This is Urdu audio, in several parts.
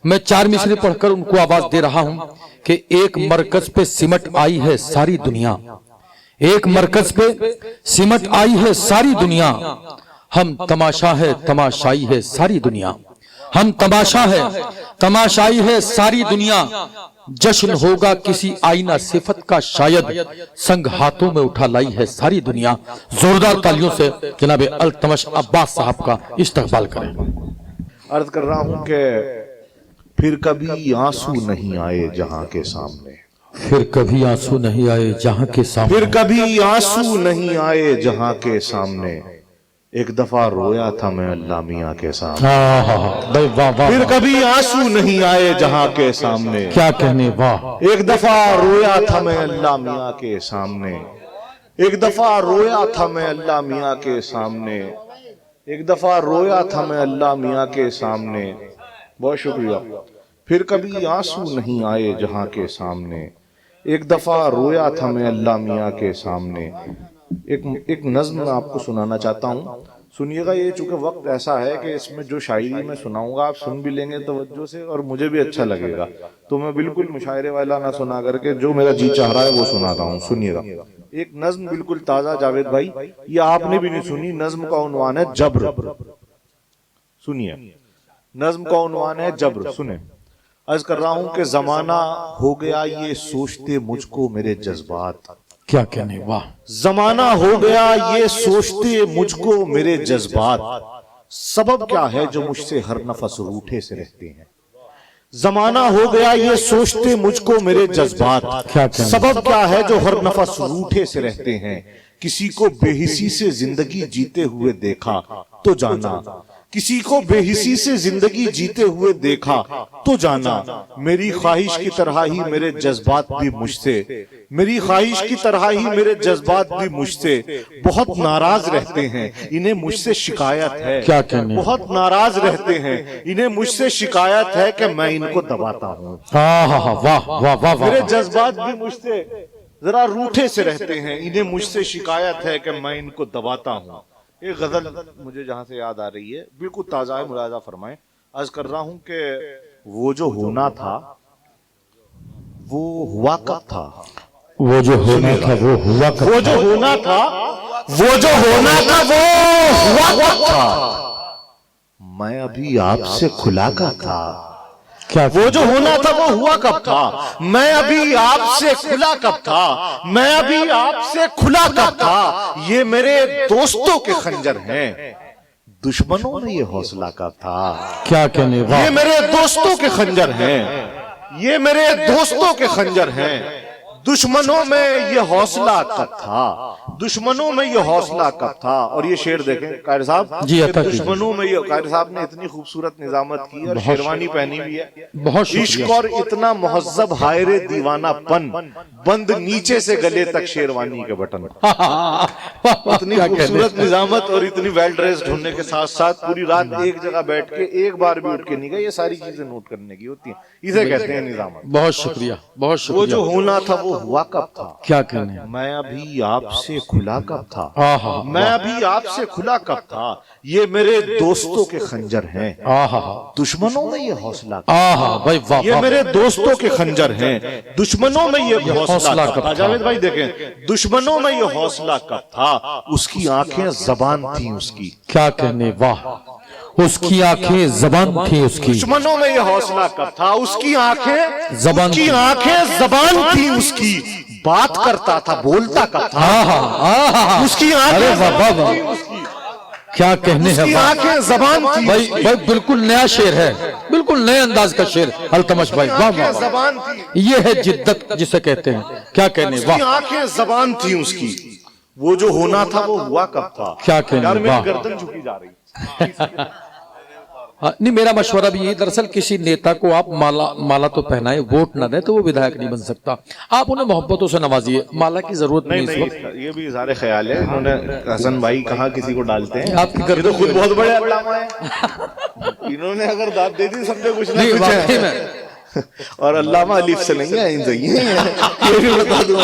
میں 4 مصرے پڑھ کر ان کو آواز دے رہا ہوں کہ ایک مرکز پہ سمٹ آئی ہے ساری دنیا، ایک مرکز پہ سمٹ آئی ہے ساری دنیا، ہم تماشا ہے تماشائی ہے ساری دنیا، ہم تماشا ہے تماشائی ہے ساری دنیا، جشن ہوگا کسی آئینہ صفت کا شاید، سنگ ہاتھوں میں اٹھا لائی ہے ساری دنیا۔ زوردار تالیوں سے جناب التمش عباس صاحب کا استقبال کریں۔ عرض کر رہا ہوں کہ پھر کبھی آنسو نہیں آئے جہاں کے سامنے، پھر کبھی آنسو نہیں آئے جہاں کے سامنے، پھر کبھی آنسو نہیں آئے جہاں کے سامنے، ایک دفعہ رویا تھا میں اللہ میاں کے سامنے، پھر کبھی آنسو نہیں آئے جہاں کے سامنے، کیا کہنے، واہ، ایک دفعہ رویا تھا میں اللہ میاں کے سامنے، ایک دفعہ رویا تھا میں اللہ میاں کے سامنے، ایک دفعہ رویا تھا میں اللہ میاں کے سامنے۔ بہت شکریہ۔ پھر کبھی آنسو نہیں آئے جہاں کے سامنے، ایک دفعہ رویا تھا میں اللہ میاں کے سامنے۔ ایک نظم میں آپ کو سنانا چاہتا ہوں، سنیے گا۔ یہ چونکہ وقت ایسا ہے کہ اس میں جو شاعری میں سناؤں گا آپ سن بھی لیں گے توجہ سے اور مجھے بھی اچھا لگے گا، تو میں بالکل مشاعرے والا نہ سنا کر کے جو میرا جی چاہ رہا ہے وہ سناتا ہوں۔ سنیے گا، ایک نظم بالکل تازہ جاوید بھائی، یہ آپ نے بھی نہیں سنی۔ نظم کا عنوان ہے جبر۔ سنیے، نظم کا عنوان ہے جبر۔ سنیں، عرض کر رہا ہوں کہ زمانہ ہو گیا یہ سوچتے مجھ کو میرے جذبات، کیا کہنے، واہ، زمانہ ہو گیا یہ سوچتے مجھ کو میرے جذبات، سبب کیا ہے جو مجھ سے ہر نفس روٹھے سے رہتے ہیں۔ زمانہ ہو گیا یہ سوچتے مجھ کو میرے جذبات، سبب کیا ہے جو ہر نفس روٹھے سے رہتے ہیں۔ کسی کو بے حسی سے زندگی جیتے ہوئے دیکھا تو جانا، کسی کو بے حسی سے زندگی جیتے ہوئے دیکھا تو جانا، میری خواہش کی طرح ہی میرے جذبات بھی مجھ سے، میری خواہش کی طرح ہی میرے جذبات بھی مجھ سے بہت ناراض رہتے ہیں، انہیں مجھ سے شکایت ہے، کیا کہنے، بہت ناراض رہتے ہیں، انہیں مجھ سے شکایت ہے کہ میں ان کو دباتا ہوں۔ واہ واہ واہ، میرے جذبات بھی مجھ سے ذرا روٹھے سے رہتے ہیں، انہیں مجھ سے شکایت ہے کہ میں ان کو دباتا ہوں۔ ایک غزل مجھے جہاں سے یاد آ رہی ہے، بالکل تازہ ہے، ملاحظہ فرمائیں۔ عرض کر رہا ہوں کہ وہ جو ہونا تھا وہ ہوا کب تھا، وہ جو ہونا تھا وہ ہوا کب، وہ جو ہونا تھا وہ جو ہونا تھا وہ ہوا کب تھا، میں ابھی آپ سے کھلا کب تھا، وہ جو ہونا تھا وہ ہوا کب تھا، میں ابھی آپ سے کھلا کب تھا، میں ابھی آپ سے کھلا کب تھا، یہ میرے دوستوں کے خنجر ہیں، دشمنوں میں یہ حوصلہ کب تھا، کیا کہنے، یہ میرے دوستوں کے خنجر ہیں، یہ میرے دوستوں کے خنجر ہیں، دشمنوں میں یہ حوصلہ کب تھا، دشمنوں میں یہ حوصلہ کب تھا۔ اور یہ شعر دیکھیں قائد صاحب، جی عطا کیجیے، دشمنوں میں یہ، قائد صاحب نے اتنی خوبصورت نظامت کی اور شیروانی پہنی بھی ہے، بہت شکریہ، عشق اور اتنا مہذب ہائرے دیوانہ پن، بند نیچے سے گلے تک شیروانی کے بٹن، اتنی خوبصورت نظامت اور اتنی ویل ڈریسڈ ہونے کے ساتھ ساتھ پوری رات ایک جگہ بیٹھ کے ایک بار بھی اٹھ کے نہیں گئے، یہ ساری چیزیں نوٹ کرنے کی ہوتی ہیں، اسے کہتے ہیں نظامت۔ بہت شکریہ، بہت وہ جو شکریہ، ہونا تھا وہ ہوا کب تھا، کیا کہنے، میں ابھی آپ سے کھلا کب تھا، آہا، میں ابھی آپ سے کھلا کب تھا، یہ میرے دوستوں کے خنجر ہیں، آہا، دشمنوں میں یہ حوصلہ کب آہا، بھائی واہ، یہ میرے دوستوں کے خنجر ہیں، دشمنوں میں یہ حوصلہ کب تھا۔ جاوید بھائی دیکھیں، دشمنوں میں یہ حوصلہ کب تھا، اس کی آنکھیں زبان تھیں اس کی، کیا کہنے، واہ، اس کی آنکھیں زبان تھی اس کی، دشمنوں میں یہ حوصلہ کب تھا، اس کی آنکھیں زبان اس کی آنکھیں زبان تھی اس کی، بات کرتا تھا بولتا کب تھا، آہا، آہا، اس کی ارے آنکھیں واہ واہ واہ، کیا کہنے اس ہے، کی واہ، آنکھیں زبان تھی، بھائی بھائی بالکل نیا شعر ہے، بالکل نئے انداز کا شعر التمش بھائی، واہ واہ واہ، زبان تھی، یہ ہے جدت جسے کہتے ہیں، کیا کہنے، اس کی واہ، آنکھیں زبان تھی اس کی، وہ جو ہونا تھا وہ ہوا کب تھا۔ کیا کہنے، یار میری واہ، گردن جھکی جا رہی، نہیں میرا مشورہ بھی یہی، دراصل کسی نیتا کو آپ مالا تو پہنائے، ووٹ نہ دیں تو وہ ودھائک نہیں بن سکتا، آپ انہیں محبتوں سے نوازیے، مالا کی ضرورت نہیں اس وقت، یہ بھی اظہار خیال ہے، انہوں نے حسن بھائی کہاں کسی کو ڈالتے ہیں، آپ کی یہ تو گردن خود بہت بڑے علامہ ہیں، انہوں نے اگر داد دے دی سب نے کچھ نہ نہیں کچھ واقعی ہے۔ میں اور علامہ الف سے نہیں ہے، یہ بھی بتا دوں،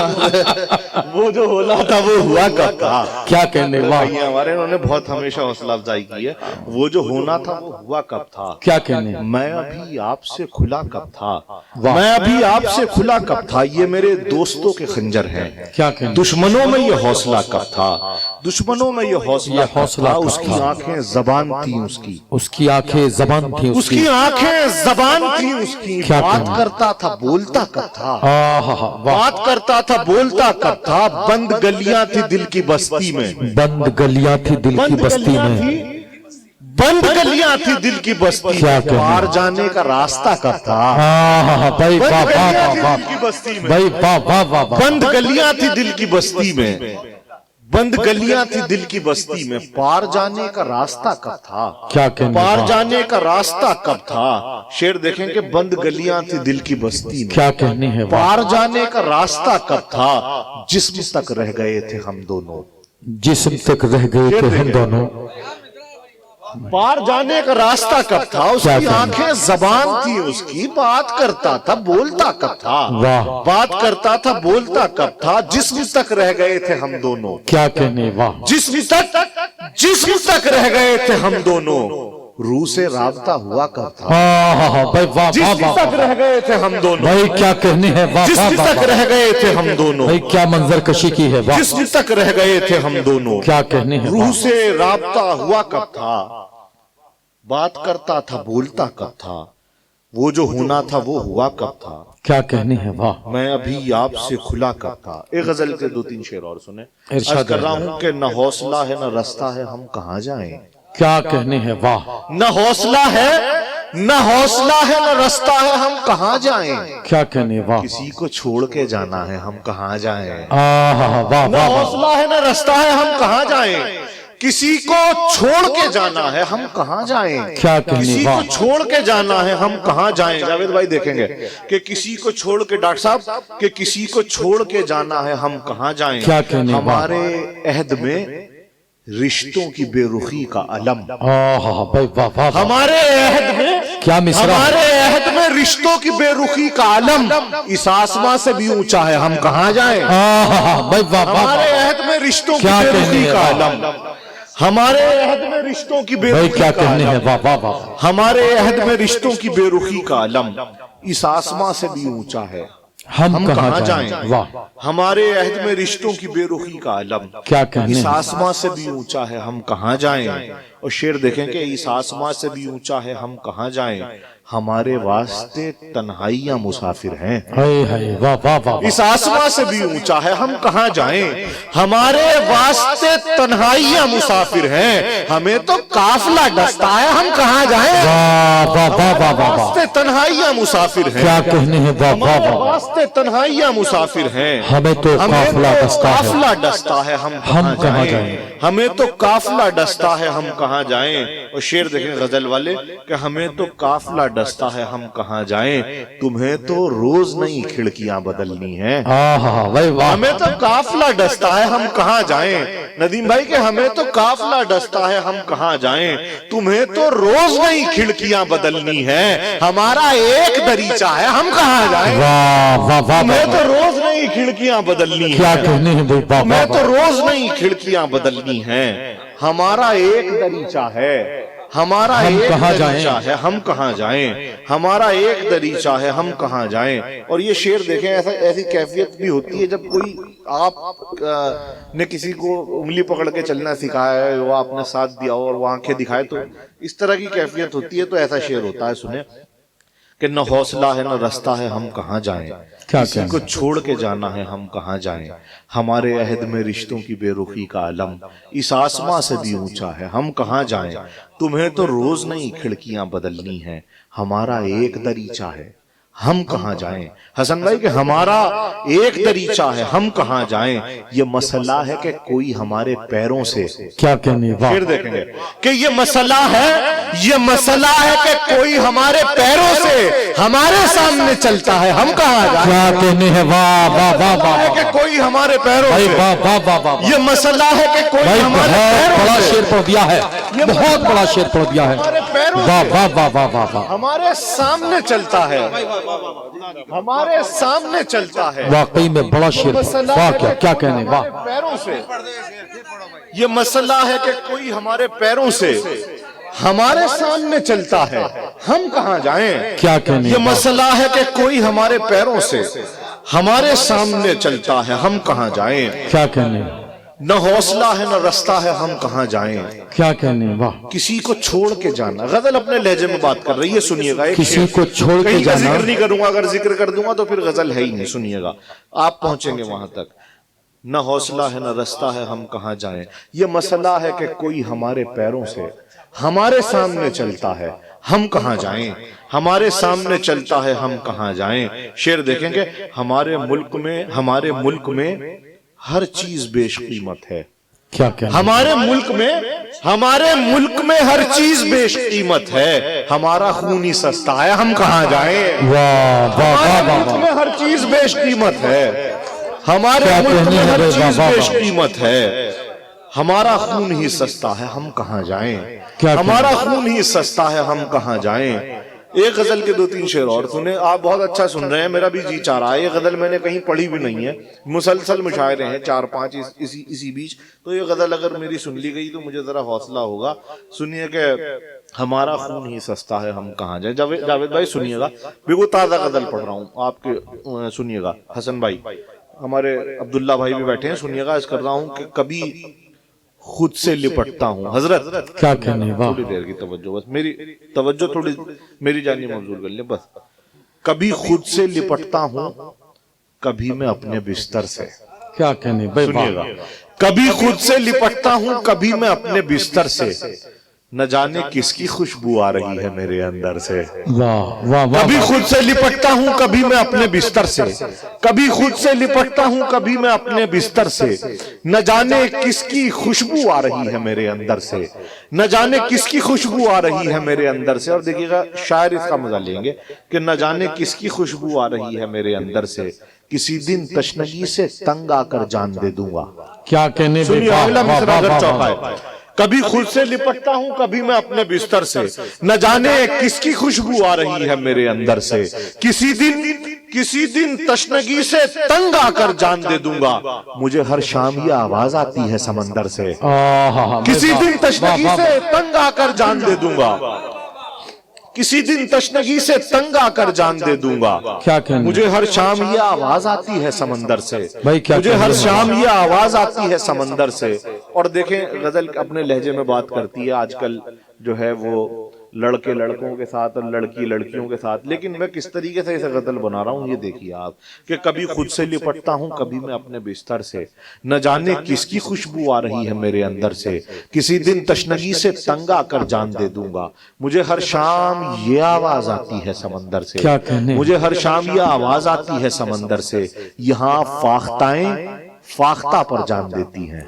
وہ جو ہونا تھا وہ ہوا کب تھا؟ کیا کہنے، واہ ہمارے انہوں نے بہت ہمیشہ حوصلہ افزائی کی ہے، وہ جو ہونا تھا وہ ہوا کب تھا؟ کیا کہنے، میں ابھی آپ سے کھلا کب تھا، میں ابھی آپ سے کھلا کب تھا، یہ میرے دوستوں کے خنجر ہیں، کیا کہنے، دشمنوں میں یہ حوصلہ کب تھا، دشمنوں میں یہ حوصلہ کب تھا، اس کی آنکھیں زبان تھی، اس کی آنکھیں زبان تھی، اس کی آنکھیں زبان تھی، اس کی بات کرتا تھا بولتا کب تھا، بات کرتا تھا بولتا کب تھا، بند گلیاں تھی دل کی بستی میں، بند گلیاں تھی دل کی بستی میں، بند گلیاں تھی دل کی بستی میں، پار جانے کا راستہ کب تھا، بھائی واہ واہ واہ بھائی واہ واہ واہ، بند گلیاں تھی دل کی بستی میں، بند گلیاں تھی دل کی بستی میں، پار جانے کا راستہ کب تھا، کیا کہنے، پار جانے کا راستہ کب تھا، شعر دیکھیں کہ بند گلیاں تھی دل کی بستی میں، کیا کہنے ہے، پار جانے کا راستہ کب تھا، جسم تک رہ گئے تھے ہم دونوں، جسم تک رہ گئے تھے ہم دونوں، پار جانے کا راستہ کب تھا، اس کی آنکھیں زبان تھی، اس کی بات کرتا تھا بولتا کب تھا، بات کرتا تھا بولتا کب تھا، جسم تک رہ گئے تھے ہم دونوں، کیا کہنے، واہ جسم تک رہ گئے تھے ہم دونوں، روح سے رابطہ ہوا کب تھا، بھائی واہ جسم تک رہ گئے تھے ہم دونوں، بھائی کیا کہنے ہے، واہ جسم تک رہ گئے تھے ہم دونوں، بھائی کیا منظر کشی کی ہے، واہ جسم تک رہ گئے تھے ہم دونوں، کیا کہنے ہے، روح سے رابطہ ہوا کب تھا، بات کرتا تھا بولتا کب تھا، وہ جو ہونا تھا وہ ہوا کب تھا، کیا کہنے ہے، واہ میں ابھی آپ سے کھلا کب تھا۔ ایک غزل کے 2-3 شعر اور سنیں۔ ارشاد عرض کر رہا ہوں کہ نہ حوصلہ ہے نہ رستہ ہے، ہم کہاں جائیں، کیا کہنے ہے، واہ نہ حوصلہ ہے نہ حوصلہ ہے نہ رستہ ہے، ہم کہاں جائیں، کیا کہنے، واہ کسی کو چھوڑ کے جانا ہے، ہم کہاں جائیں، واہ نہ حوصلہ ہے نہ رستہ ہے، ہم کہاں جائیں، کسی کو چھوڑ کے جانا ہے، ہم کہاں جائیں، کیا کہنے، کسی کو چھوڑ کے جانا ہے، ہم کہاں جائیں۔ جاوید بھائی دیکھیں گے کہ کسی کو چھوڑ کے، ڈاکٹر صاحب کہ کسی کو چھوڑ کے جانا ہے، ہم کہاں جائیں، کیا کہنے، ہمارے عہد میں رشتوں کی بے رخی کا علم، بھائی واہ واہ، ہمارے عہد میں، کیا مصرع، ہمارے عہد میں رشتوں کی بے رخی کا علم، اس آسمان سے بھی اونچا ہے، ہم کہاں جائیں، بھائی واہ واہ، ہمارے عہد میں رشتوں کی کیا بے کہنے رخی ہے، کا علم، ہمارے عہد میں رشتوں کی بے بھائی رخی کیا کا کہنے ہے، علم، واہ واہ واہ، ہمارے عہد میں رشتوں کی بے رخی کا علم، اس آسمان سے بھی اونچا ہے، ہم کہاں جائیں، واہ ہمارے عہد میں رشتوں کی بے رخی کا علم، کیا کہنے اس ہے، آسمان سے بھی اونچا ہے، ہم کہاں جائیں۔ اور شعر دیکھیں کہ اس آسمان سے بھی اونچا ہے، ہم کہاں جائیں، ہمارے واسطے تنہائیاں مسافر ہیں، واہ واہ واہ، اس آسمان سے بھی اونچا ہے، ہم کہاں جائیں، ہمارے واسطے تنہائیاں مسافر ہیں، ہمیں تو قافلہ ڈستا ہے، ہم کہاں جائیں، واہ واہ واہ واہ واہ، واسطے تنہائیاں مسافر ہیں، کیا کہنے ہے، واہ واہ ہمارے واہ، واسطے تنہائیاں مسافر ہیں، ہمیں تو قافلہ ڈستا ہے، قافلہ ڈستا ہے، ہم کہاں جائیں، ہمیں تو قافلہ ڈستا ہے، ہم کہاں جائیں۔ اور شعر دیکھیں غزل والے کہ ہمیں تو قافلہ ڈستا ہے، ہم کہاں جائیں، تمہیں تو روز نئی کھڑکیاں بدلنی ہیں، ہمیں تو قافلہ ڈستا ہے، ہم کہاں جائیں۔ ندیم بھائی کہ ہمیں تو قافلہ ڈستا ہے، ہم کہاں جائیں، تمہیں تو روز نئی کھڑکیاں بدلنی ہیں، ہمارا ایک دریچہ ہے، ہم کہاں جائیں، واہ واہ واہ، تمہیں تو روز نئی کھڑکیاں بدلنی ہیں، کیا کہنے ہیں، تمہیں تو روز نئی کھڑکیاں بدلنی ہیں، ہمارا ایک دریچہ ہے، ہمارا ایک دریچہ ہے، ہم کہاں جائیں، ہمارا ایک دریچہ ہے، ہم کہاں جائیں۔ اور یہ شعر دیکھیں ایسی کیفیت بھی ہوتی ہے جب کوئی آپ نے کسی کو انگلی پکڑ کے چلنا سکھایا ہے، وہ آپ نے ساتھ دیا اور وہ آنکھیں دکھائے، تو اس طرح کی کیفیت ہوتی ہے، تو ایسا شعر ہوتا ہے، سنیں کہ نہ حوصلہ ہے نہ رستہ ہے، ہم کہاں جائیں، کسی کو چھوڑ کے جانا ہے، ہم کہاں جائیں، ہمارے عہد میں رشتوں کی بے رخی کا علم، اس آسمان سے بھی اونچا ہے، ہم کہاں جائیں، تمہیں تو روز نئی کھڑکیاں بدلنی ہیں، ہمارا ایک دریچہ ہے، ہم کہاں جائیں۔ حسن بھائی کہ ہمارا ایک دریچہ ہے، ہم کہاں جائیں، یہ مسئلہ ہے کہ کوئی ہمارے پیروں سے، کیا کہنے، پھر دیکھیں گے کہ یہ مسئلہ ہے کہ کوئی ہمارے پیروں سے ہمارے سامنے چلتا ہے، ہم کہاں جائیں، کیا کہنے ہیں، واہ واہ واہ مسئلہ ہے واہ، کہ کوئی ہمارے پیروں بھائی سے، واہ واہ واہ واہ، یہ مسئلہ ہے کہ کوئی بھائی ہمارے بہت بڑا پیروں سے، شعر پڑھ دیا ہے، بہت بڑا شعر پڑھ دیا ہے، ہمارے پیروں واہ سے واہ واہ واہ واہ واہ، ہمارے سامنے چلتا ہے، ہمارے سامنے چلتا ہے. واقعی میں بڑا شعر. واہ کیا کہنے. واہ. پیروں سے یہ مسئلہ ہے کہ کوئی ہمارے پیروں سے ہمارے سامنے چلتا ہے, ہم کہاں جائیں. کیا کہنے. یہ مسئلہ ہے کہ کوئی ہمارے پیروں سے ہمارے سامنے چلتا ہے, ہم کہاں جائیں. کیا کہنے. نہ حوصلہ ہے نہ رستہ ہے, ہم کہاں جائیں. کیا کہنے. واہ. کسی کو چھوڑ کے جانا. غزل اپنے لہجے میں بات کر رہی ہے, سنیے گا. کسی کو چھوڑ کے کہیں کا جانا. ذکر نہیں کروں گا, اگر ذکر کر دوں گا تو پھر غزل ہے ہی نہیں. سنیے گا, آپ پہنچیں گے وہاں تک. نہ حوصلہ ہے نہ رستہ ہے, ہم کہاں جائیں. یہ مسئلہ ہے کہ کوئی ہمارے پیروں سے ہمارے سامنے چلتا ہے, ہم کہاں جائیں. ہمارے سامنے چلتا ہے, ہم کہاں جائیں. شعر دیکھیں گے. ہمارے ملک میں ہر چیز بیش قیمت ہے. کیا کہنے. ہمارے ملک میں ہر چیز بیش قیمت ہے. ہمارا خون ہی سستا ہے, ہم کہاں جائیں. واہ ہمارے ملک میں ہر چیز بیش قیمت ہے. ہمارے ملک میں ہر چیز بیش قیمت ہے. ہمارا خون ہی سستا ہے, ہم کہاں جائیں. ہمارا خون ہی سستا ہے, ہم کہاں جائیں. ایک غزل کے 2-3 شعر اور سنیں. آپ بہت اچھا سن رہے ہیں, میرا بھی جی چاہ رہا ہے. یہ غزل میں نے کہیں پڑھی بھی نہیں ہے, مسلسل مشاعرے ہیں 4-5 اسی بیچ. تو یہ غزل اگر میری سن لی گئی تو مجھے ذرا حوصلہ ہوگا. سنیے کہ ہمارا خون ہی سستا ہے, ہم کہاں جائیں. جاوید بھائی سنیے گا, بالکل تازہ غزل پڑھ رہا ہوں آپ کے. سنیے گا. حسن بھائی, ہمارے عبداللہ بھائی بھی بیٹھے ہیں, سنیے گا. عرض کر رہا ہوں کہ کبھی خود سے لپٹتا ہوں. حضرت کیا کہنے. واہ. تھوڑی دیر کی توجہ, بس میری توجہ تھوڑی میری جانی منظور کر لیں بس. کبھی خود سے لپٹتا ہوں, کبھی میں اپنے بستر سے. کیا کہنے. سنیے گا. کبھی خود سے لپٹتا ہوں, کبھی میں اپنے بستر سے. نہ جانے کس کی خوشبو آ رہی ہے میرے اندر سے. واہ واہ. کبھی خود سے لپٹتا ہوں, کبھی میں اپنے بستر سے. کبھی خود سے لپٹتا ہوں, کبھی میں اپنے بستر سے. نہ جانے کس کی خوشبو آ رہی ہے میرے اندر سے. نہ جانے کس کی خوشبو آ رہی ہے میرے اندر سے. اور دیکھیے گا, شاعر اس کا مزہ لیں گے کہ نہ جانے کس کی خوشبو آ رہی ہے میرے اندر سے. کسی دن تشنگی سے تنگ آ کر جان دے دوں گا. کیا کہنے. سنیے اگلا مصرع اگر چوکا ہے. کبھی خود سے لپٹتا ہوں, کبھی میں اپنے بستر سے. نہ جانے کس کی خوشبو آ رہی ہے میرے اندر سے. کسی دن تشنگی سے تنگ آ کر جان دے دوں گا. مجھے ہر شام یہ آواز آتی ہے سمندر سے. کسی دن تشنگی سے تنگ آ کر جان دے دوں گا. کسی دن تشنگی سے تنگ آ کر جان دے دوں گا. کیا کہنے. مجھے ہر شام یہ آواز آتی ہے سمندر سے. بھائی کیا مجھے ہر شام یہ آواز آتی ہے سمندر سے. اور دیکھیں غزل اپنے لہجے میں بات کرتی ہے. آج کل جو ہے وہ لڑکے لڑکوں کے ساتھ اور لڑکی لڑکیوں کے ساتھ. لیکن میں کس طریقے سے اسے غزل بنا رہا ہوں یہ دیکھیے آپ, کہ کبھی خود سے لپٹتا ہوں, کبھی میں اپنے بستر سے. نہ جانے کس کی خوشبو آ رہی ہے میرے اندر سے. کسی دن تشنگی سے تنگ آ کر جان دے دوں گا. مجھے ہر شام یہ آواز آتی ہے سمندر سے. کیا کہنے. مجھے ہر شام یہ آواز آتی ہے سمندر سے. یہاں فاختائیں فاختہ پر جان دیتی ہیں.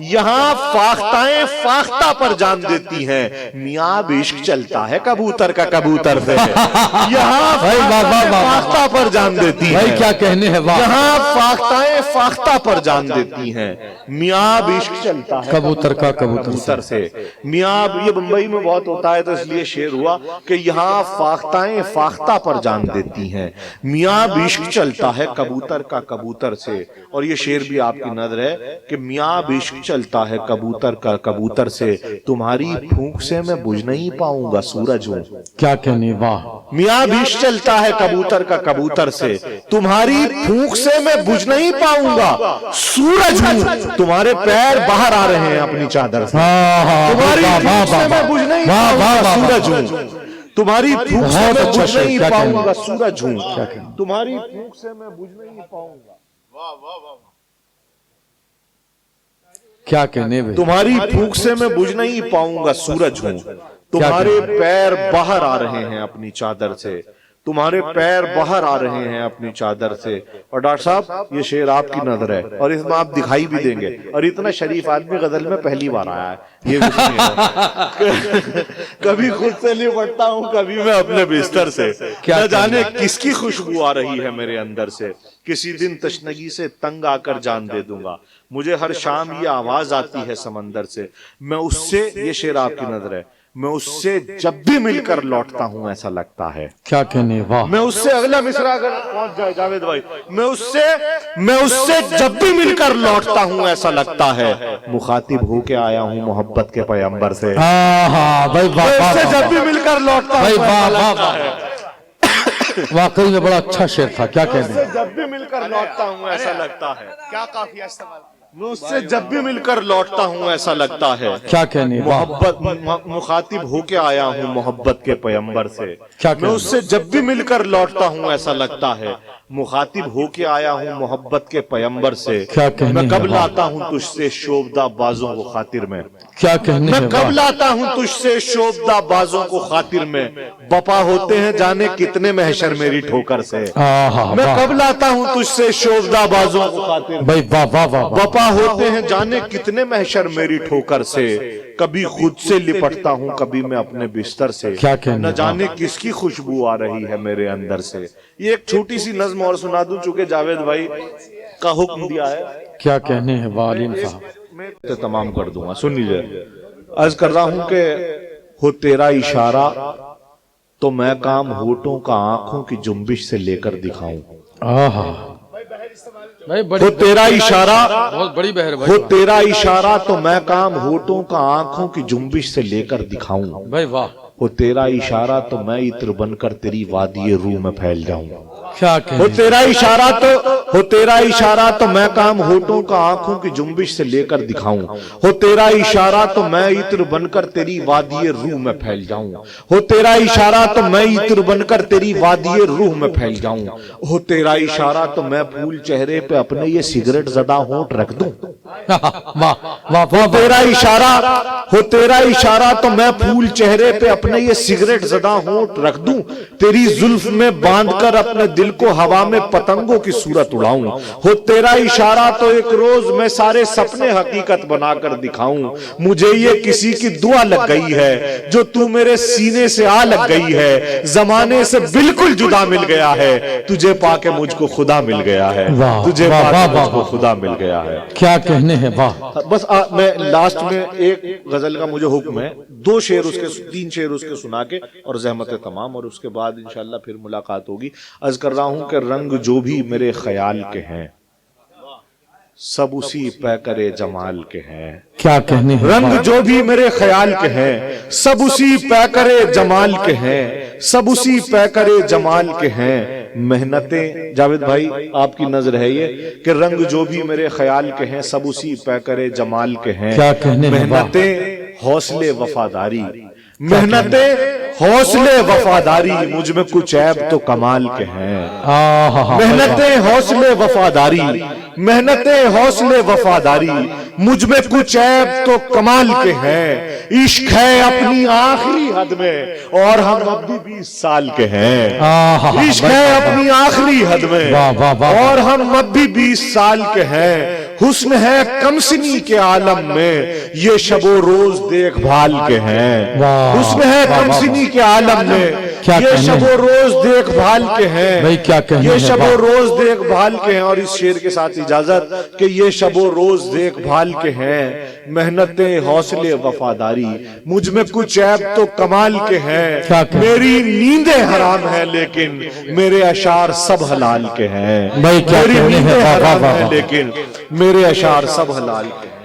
یہاں فاختائیں فاختہ پر جان دیتی ہیں. میاں عشق چلتا ہے کبوتر کا کبوتر سے. یہاں فاختہ پر جان دیتی ہیں. کیا کہنے ہے. یہاں فاختائیں فاختہ پر جان دیتی ہیں. میاں عشق چلتا ہے کبوتر کا کبوتر سے. میاں, یہ بمبئی میں بہت ہوتا ہے تو اس لیے شعر ہوا کہ یہاں فاختائیں فاختہ پر جان دیتی ہیں. میاں عشق چلتا ہے کبوتر کا کبوتر سے. اور یہ شعر بھی آپ کی نظر ہے کہ میاں عشق چلتا ہے کبوتر کا کبوتر سے. تمہاری پھونک سے میں بجھ نہیں پاؤں گا سورج ہوں. کیا کہنے. واہ. میاں عشق چلتا ہے کبوتر کا کبوتر سے. تمہاری پھونک سے میں بجھ نہیں پاؤں گا سورج ہوں. تمہارے پیر باہر آ رہے ہیں اپنی چادر سے. تمہاری پھونک سے میں بجھ نہیں پاؤں گا سورج ہوں. تمہاری پھونک سے میں بجھ نہیں پاؤں گا سورج ہوں. تمہاری پھونک سے میں بجھ نہیں پاؤں گا. کیا کہنے. تمہاری پھونک سے میں بجھ نہیں پاؤں گا سورج ہوں. تمہارے پیر باہر آ رہے ہیں اپنی چادر سے. تمہارے پیر باہر آ رہے ہیں اپنی چادر سے. اور ڈاکٹر صاحب یہ شعر آپ کی نظر ہے اور اس میں آپ دکھائی بھی دیں گے. اور اتنا شریف آدمی غزل میں پہلی بار آیا ہے. یہ کبھی خود سے لپٹتا ہوں, کبھی میں اپنے بستر سے. نہ جانے کس کی خوشبو آ رہی ہے میرے اندر سے. کسی دن تشنگی سے تنگ آ کر جان دے دوں گا. مجھے ہر شام یہ آواز آتی ہے سمندر سے. میں اس سے, یہ شعر آپ کی نظر ہے, میں اس سے جب بھی مل کر لوٹتا ہوں ایسا لگتا ہے. کیا کہنے, واہ. میں اس سے اگلا مصرع اگر پہنچ جائے جاوید بھائی, میں اس سے جب بھی مل کر لوٹتا ہوں ایسا لگتا ہے مخاطب ہو کے آیا ہوں محبت کے پیغمبر سے. ہاں بھائی, میں اس سے جب بھی مل کر لوٹتا ہوں ایسا لگتا ہے. واقعی میں بڑا اچھا شعر تھا. کیا کہنے, میں جب بھی مل کر لوٹتا ہوں ایسا لگتا ہے. کیا قافیہ استعمال, میں اس سے جب بھی مل کر لوٹتا ہوں ایسا لگتا ہے. کیا کہنے, واہ. محبت مخاطب ہو کے آیا ہوں محبت کے پیغمبر سے. کیا میں اس سے جب بھی مل کر لوٹتا ہوں ایسا لگتا ہے مخاطب ہو کے آیا ہوں محبت کے پیغمبر سے. کیا کہنے, میں کب لاتا ہوں تجھ سے شوبدہ بازوں کو خاطر میں. کیا کہنے, میں کب لاتا ہوں تجھ سے شوبدہ بازوں کو خاطر میں. بپا ہوتے ہیں جانے کتنے محشر میری ٹھوکر سے. میں کب لاتا ہوں تجھ سے شوبدہ بازوں کو خاطر میں. بپا ہوتے ہیں جانے کتنے محشر میری ٹھوکر سے. کبھی خود سے لپٹتا ہوں کبھی میں اپنے بستر سے. نہ جانے کس کی خوشبو آ رہی ہے میرے اندر سے. یہ ایک چھوٹی سی نظم اور سنا دوں چونکہ جاوید بھائی کا حکم دیا ہے. کیا کہنے ہیں والیم صاحب, میں تمام کر دوں گا, سن لیجئے. عرض کر رہا ہوں کہ ہو تیرا اشارہ تو میں کام ہونٹوں کا آنکھوں کی جنبش سے لے کر دکھاؤں. ہو تیرا اشارہ, بہت بڑی بہر ہو تیرا اشارہ تو میں کام ہونٹوں کا آنکھوں کی جنبش سے لے کر دکھاؤں. بھائی واہ. ہو تیرا اشارہ تو میں عطر بن کر تیری وادی روح میں پھیل جاؤں. کیا ہو کہنے, تیرا اشارہ تو میں کام ہونٹوں کا آنکھوں کی جنبش سے لے کر دکھاؤں. ہو تیرا اشارہ تو میں عطر بن کر تیری وادی روح میں پھیل جاؤں. ہو تیرا اشارہ تو میں عطر بن کر تیری وادی روح میں پھیل جاؤں. ہو تیرا اشارہ تو میں پھول چہرے پہ اپنے یہ سگریٹ زدہ ہونٹ رکھ دوں. تیرا اشارہ, ہو تیرا اشارہ تو میں پھول چہرے پہ اپنے یہ سگریٹ زدہ ہونٹ رکھ دوں. تیری زلف میں باندھ کر اپنے دل کو ہوا میں پتنگوں کی صورت اڑاؤں. ہو تیرا اشارہ تو ایک روز میں سارے سپنے حقیقت بنا کر دکھاؤں. مجھے یہ کسی کی دعا لگ گئی ہے جو تو میرے سینے سے آ لگ گئی ہے. زمانے سے بالکل جدا مل گیا ہے, تجھے پا کے مجھ کو خدا مل گیا ہے. تجھے پا کے مجھ کو خدا مل گیا ہے. کیا کہنے ہیں, واہ. بس میں لاسٹ میں ایک غزل کا مجھے حکم ہے, 2 شعر اس کے 3 شعر اس کے سنا کے اور زحمت تمام, اور اس کے بعد انشاءاللہ پھر ملاقات ہوگی. عرض کر رہا ہوں کہ رنگ جو بھی میرے خیال کے ہیں سب اسی پیکرے جمال کے ہیں. کیا کہنے ہیں, رنگ جو بھی میرے خیال کے ہیں سب اسی پیکرے جمال کے ہیں. سب اسی پیکرے جمال کے ہیں. محنتیں, جاوید بھائی آپ کی نظر ہے یہ کہ رنگ جو بھی میرے خیال کے ہیں سب اسی پیکرے جمال کے ہیں. کیا کہنے ہیں, محنتیں, حوصلے, وفاداری. محنتیں, حوصلے, وفاداری, مجھ میں کچھ عیب تو کمال کے ہیں. محنتیں, حوصلے, وفاداری. محنتیں, حوصلے, وفاداری, مجھ میں کچھ عیب تو کمال کے ہیں. عشق ہے اپنی آخری حد میں اور ہم اب بھی 20 سال کے ہیں. عشق ہے اپنی آخری حد میں اور ہم اب بھی 20 سال کے ہیں. حسن ہے کمسنی کے عالم میں یہ شب و روز دیکھ بھال کے ہیں. حسن ہے کمسنی کے عالم میں یہ شب و روز دیکھ بھال کے ہیں. یہ شب و روز دیکھ بھال کے ہیں. اور اس شعر کے ساتھ اجازت کہ یہ شب و روز دیکھ بھال کے ہیں. محنتیں, حوصلے, وفاداری, مجھ میں کچھ عیب تو کمال کے ہیں. میری نیندیں حرام ہیں لیکن میرے اشعار سب حلال کے ہیں. میری نیندیں حرام ہیں لیکن میرے اشعار سب حلال کے ہیں.